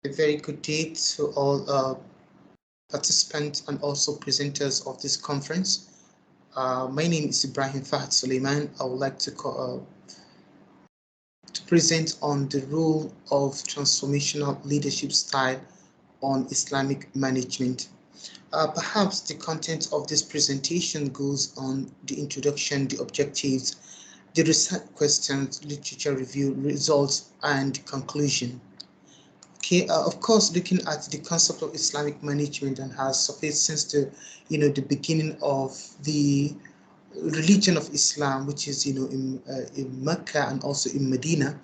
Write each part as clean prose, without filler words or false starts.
A very good day to all participants and also presenters of this conference. My name is Ibrahim Fahad Sulaiman. I would like to present on the role of transformational leadership style on Islamic management. Perhaps the content of this presentation goes on the introduction, the objectives, the research questions, literature review, results, and conclusion. Okay, of course, looking at the concept of Islamic management and has surfaced since the beginning of the religion of Islam, which is in Mecca and also in Medina,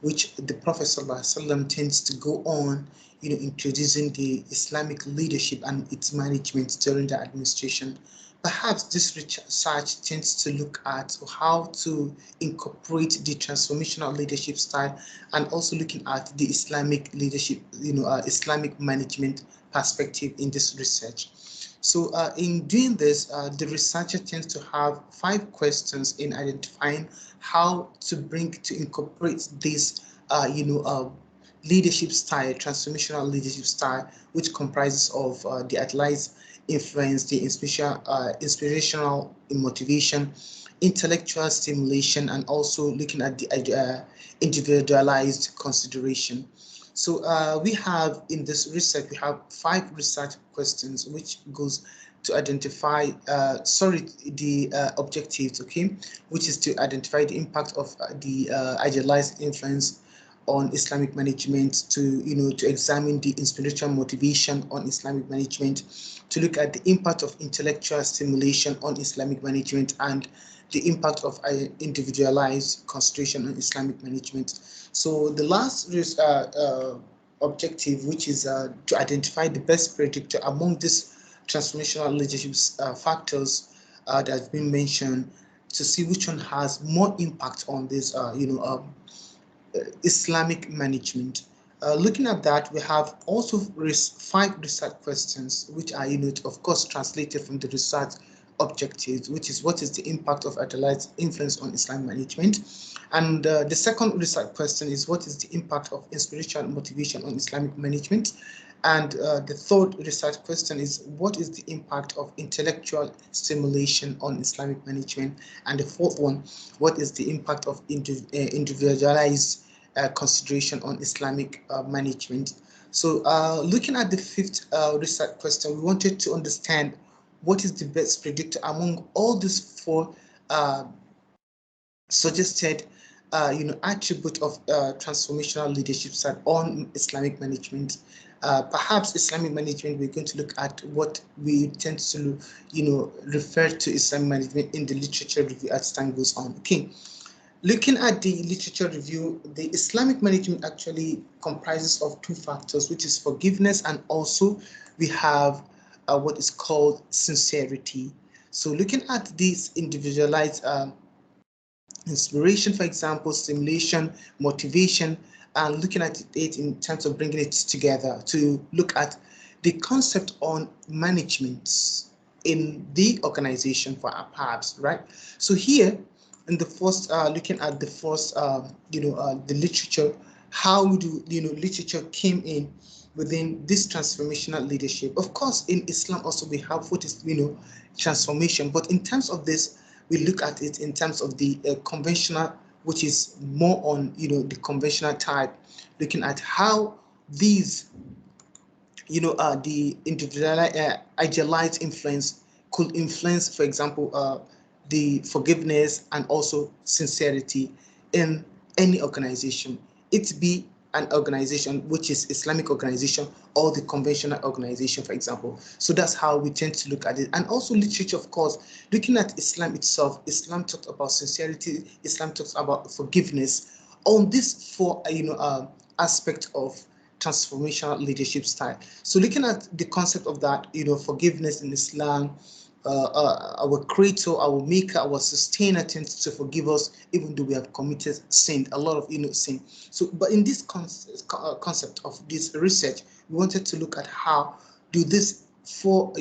which the Prophet ﷺ tends to go on, introducing the Islamic leadership and its management during the administration. Perhaps this research tends to look at how to incorporate the transformational leadership style and also looking at the Islamic leadership, Islamic management perspective in this research. So in doing this, the researcher tends to have 5 questions in identifying how to incorporate this, leadership style, transformational leadership style, which comprises of the advice, influence, the inspirational motivation, intellectual stimulation, and also looking at the individualized consideration. So we have in this research, we have 5 research questions, which goes to identify, the objectives, okay, which is to identify the impact of the idealized influence on Islamic management, to examine the inspirational motivation on Islamic management, to look at the impact of intellectual stimulation on Islamic management, and the impact of individualized concentration on Islamic management. So the last objective, which is to identify the best predictor among these transformational leadership factors that have been mentioned, to see which one has more impact on this, Islamic management. Looking at that, we have also 5 research questions, which are, of course, translated from the research objectives, which is what is the impact of Adela's influence on Islamic management. And the second research question is what is the impact of inspirational motivation on Islamic management. And the third research question is what is the impact of intellectual stimulation on Islamic management. And the fourth one, what is the impact of individualized consideration on Islamic management. So looking at the fifth research question, we wanted to understand what is the best predictor among all these 4 suggested attribute of transformational leadership style on Islamic management. Perhaps Islamic management, we're going to look at what we tend to refer to Islamic management in the literature review as time goes on. Okay, looking at the literature review, the Islamic management actually comprises of 2 factors, which is forgiveness, and also we have what is called sincerity. So looking at this individualized inspiration, for example, stimulation, motivation, and looking at it in terms of bringing it together to look at the concept on management in the organization for perhaps, right? So here in the first, looking at the first, the literature, how do literature came in within this transformational leadership. Of course, in Islam also we have what is transformation, but in terms of this, we look at it in terms of the conventional, which is more on the conventional type, looking at how these the individual idealized influence could influence, for example, the forgiveness and also sincerity in any organization. It be an organization which is Islamic organization or the conventional organization, for example. So that's how we tend to look at it. And also literature, of course, looking at Islam itself, Islam talks about sincerity, Islam talks about forgiveness. On this 4 aspect of transformational leadership style. So looking at the concept of that, forgiveness in Islam, our creator, our maker, our sustainer tends to forgive us even though we have committed sin, a lot of sin. So, but in this concept of this research, we wanted to look at how do this 4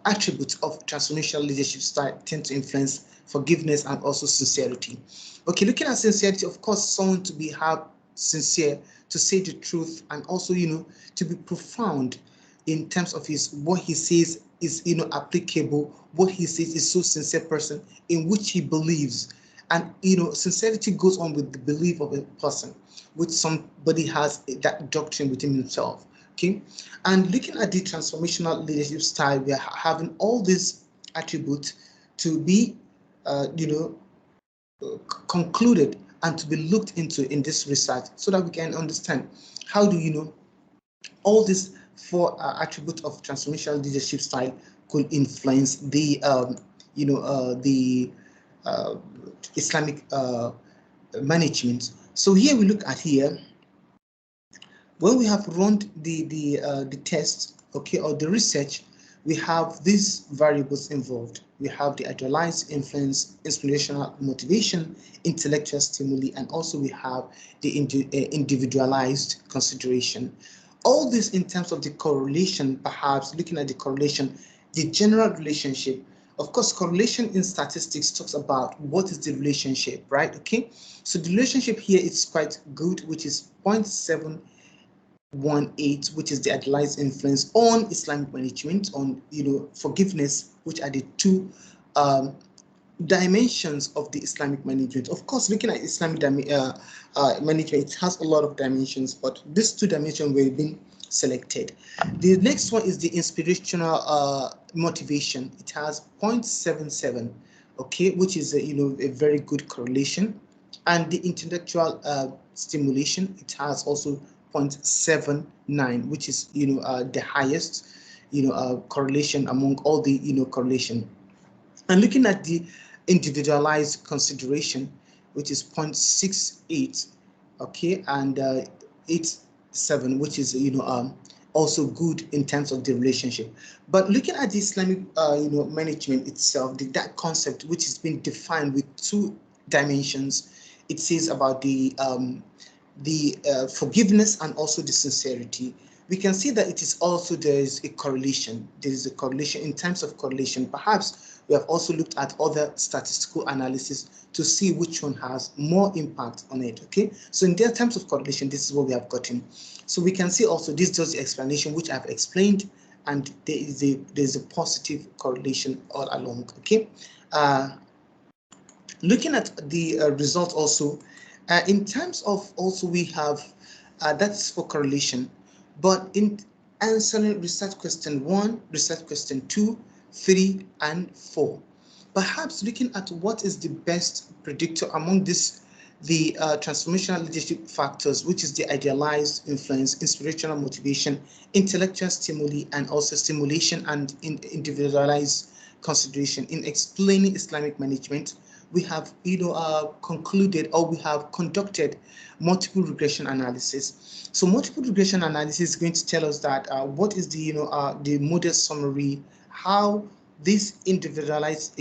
attributes of transformational leadership style tend to influence forgiveness and also sincerity. Okay, looking at sincerity, of course, someone to be have sincere, to say the truth, and also, to be profound in terms of his what he says is, applicable. What he says is so sincere person in which he believes. And sincerity goes on with the belief of a person, which somebody has that doctrine within himself. Okay, and looking at the transformational leadership style, we are having all these attributes to be concluded and to be looked into in this research, so that we can understand how do all these four attributes of transformational leadership style could influence the the uh, Islamic management. So here we look at here, when we have run the test, okay, or the research, we have these variables involved. We have the idealized influence, inspirational motivation, intellectual stimuli, and also we have the individualized consideration. All this in terms of the correlation, perhaps looking at the correlation, the general relationship. Of course, correlation in statistics talks about what is the relationship, right? Okay, so the relationship here is quite good, which is 0.718, which is the idealized influence on Islamic management, on forgiveness, which are the two dimensions of the Islamic management. Of course, looking at Islamic management, it has a lot of dimensions, but these two dimensions were being selected. The next one is the inspirational motivation. It has 0.77, okay, which is a very good correlation. And the intellectual stimulation, it has also 0.79, which is the highest correlation among all the correlation. And looking at the individualized consideration, which is 0.68, okay, and 87, which is also good in terms of the relationship. But looking at the Islamic management itself, that concept which has been defined with two dimensions, it says about the forgiveness and also the sincerity. We can see that it is also, there is a correlation. There is a correlation. In terms of correlation, perhaps we have also looked at other statistical analysis to see which one has more impact on it. Okay, so in their terms of correlation, this is what we have gotten. So we can see also this does the explanation which I've explained, and there's a positive correlation all along. Okay, looking at the result also, in terms of also we have that's for correlation, but in answering research question 1, research question 2, 3, and 4, perhaps looking at what is the best predictor among this, the transformational leadership factors, which is the idealized influence, inspirational motivation, intellectual stimuli, and also stimulation and individualized consideration in explaining Islamic management, we have concluded, or we have conducted multiple regression analysis. So multiple regression analysis is going to tell us that what is the the model summary, how this individualized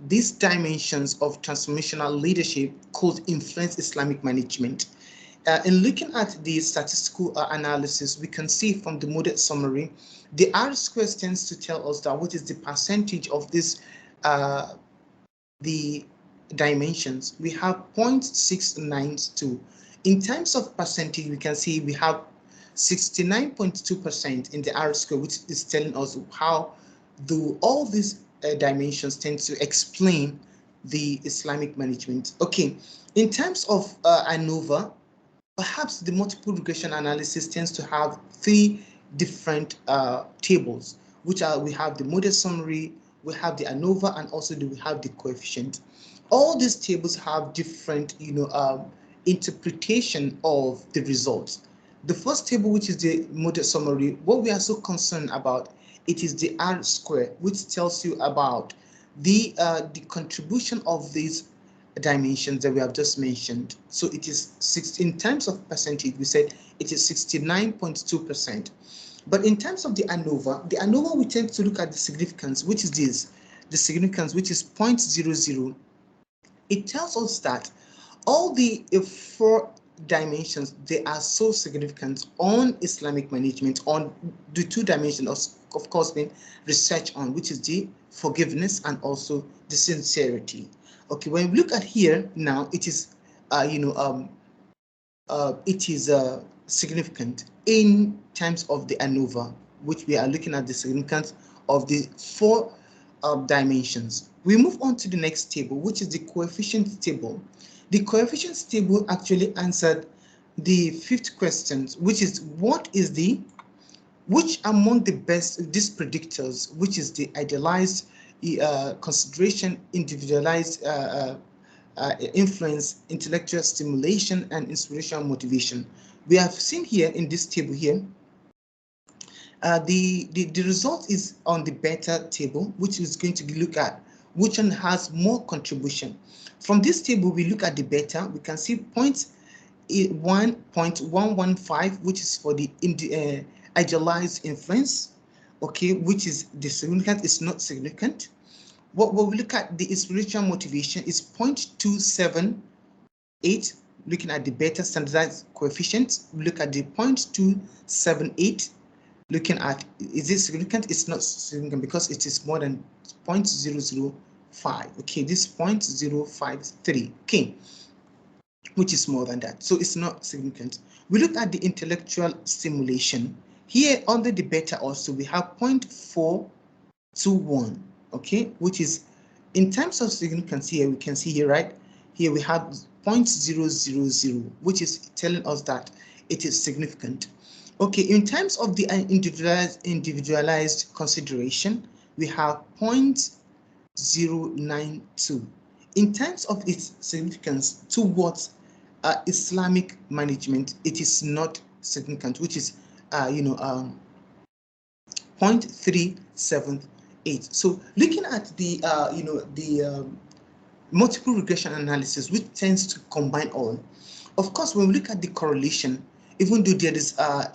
these dimensions of transformational leadership could influence Islamic management. In looking at the statistical analysis, we can see from the model summary, the R squares tends to tell us that what is the percentage of this the dimensions. We have 0.692. In terms of percentage, we can see we have 69.2% in the R square, which is telling us how do all these dimensions tend to explain the Islamic management. Okay, in terms of ANOVA, perhaps the multiple regression analysis tends to have three different tables, which are, we have the model summary, we have the ANOVA, and also we have the coefficient. All these tables have different interpretation of the results. The first table, which is the model summary, what we are so concerned about, it is the R square, which tells you about the contribution of these dimensions that we have just mentioned. So it is 16 in terms of percentage, we said it is 69.2%. But in terms of the ANOVA we tend to look at the significance, which is this, the significance, which is 0.00. It tells us that all the four dimensions, they are so significant on Islamic management, on the two dimensions of course being research on, which is the forgiveness and also the sincerity. Okay, when we look at here now, it is it is significant in terms of the ANOVA, which we are looking at the significance of the four dimensions. We move on to the next table, which is the coefficient table. The coefficients table actually answered the fifth question, which is which among the best these predictors, which is the idealized consideration, individualized influence, intellectual stimulation, and inspirational motivation. We have seen here in this table here, the result is on the beta table, which is going to look at which one has more contribution. From this table, we look at the beta, we can see 1.115, which is for the idealized influence, okay, which is the significant is not significant. What we look at the inspirational motivation is 0.278, looking at the beta standardized coefficient. We look at the 0.278, looking at is it significant? It's not significant because it is more than 0.005. Okay, this 0.053. Okay, which is more than that, so it's not significant. We look at the intellectual stimulation here under the beta. Also we have 0.421, okay, which is in terms of significance. Here we can see here, right here we have 0.000, which is telling us that it is significant. Okay, in terms of the individualized consideration, we have 0.092. In terms of its significance towards Islamic management, it is not significant, which is 0.378. So looking at the multiple regression analysis, which tends to combine all. Of course, when we look at the correlation, even though there is a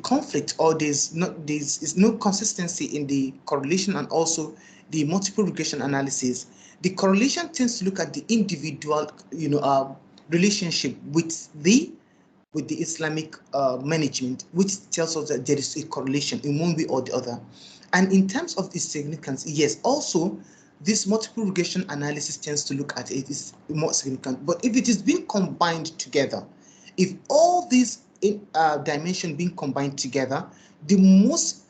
conflict, or there's no consistency in the correlation and also the multiple regression analysis, the correlation tends to look at the individual relationship with the Islamic management, which tells us that there is a correlation in one way or the other. And in terms of its significance, yes, also this multiple regression analysis tends to look at it is more significant. But if it is being combined together, if all these dimensions being combined together, the most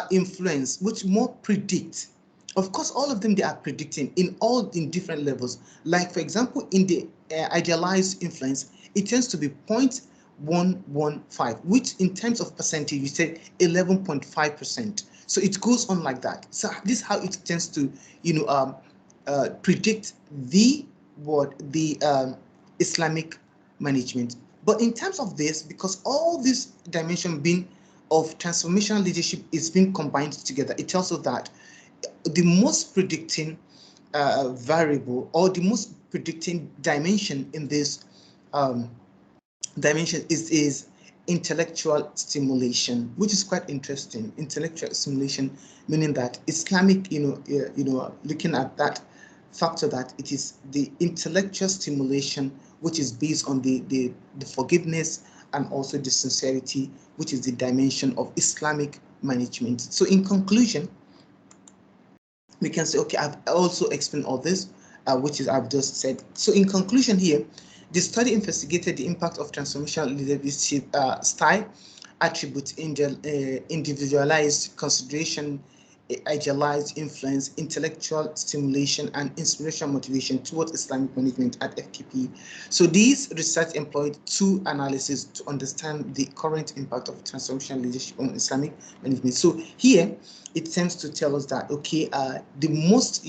influence, which more predict, of course, all of them they are predicting in different levels. Like for example, in the idealized influence, it tends to be 0.115, which in terms of percentage, you say 11.5%. So it goes on like that. So this is how it tends to, predict the Islamic management. But in terms of this, because all this dimension being of transformational leadership is being combined together, it tells us that the most predicting variable, or the most predicting dimension in this dimension is intellectual stimulation, which is quite interesting. Intellectual stimulation, meaning that Islamic, looking at that factor, that it is the intellectual stimulation, which is based on the forgiveness and also the sincerity, which is the dimension of Islamic management. So in conclusion, we can say, okay, I've also explained all this, which is I've just said. So in conclusion here, the study investigated the impact of transformational leadership style, attributes, individualized consideration, idealized influence, intellectual stimulation, and inspirational motivation towards Islamic management at FKP. So these research employed two analyses to understand the current impact of transformational leadership on Islamic management. So here, it tends to tell us that, okay, the most,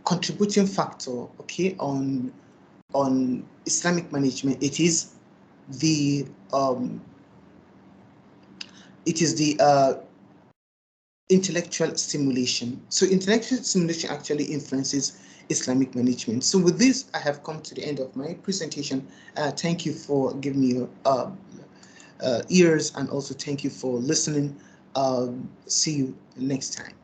contributing factor, okay, on Islamic management, it is the intellectual stimulation. So intellectual stimulation actually influences Islamic management. So with this, I have come to the end of my presentation. Thank you for giving me your ears, and also thank you for listening. See you next time.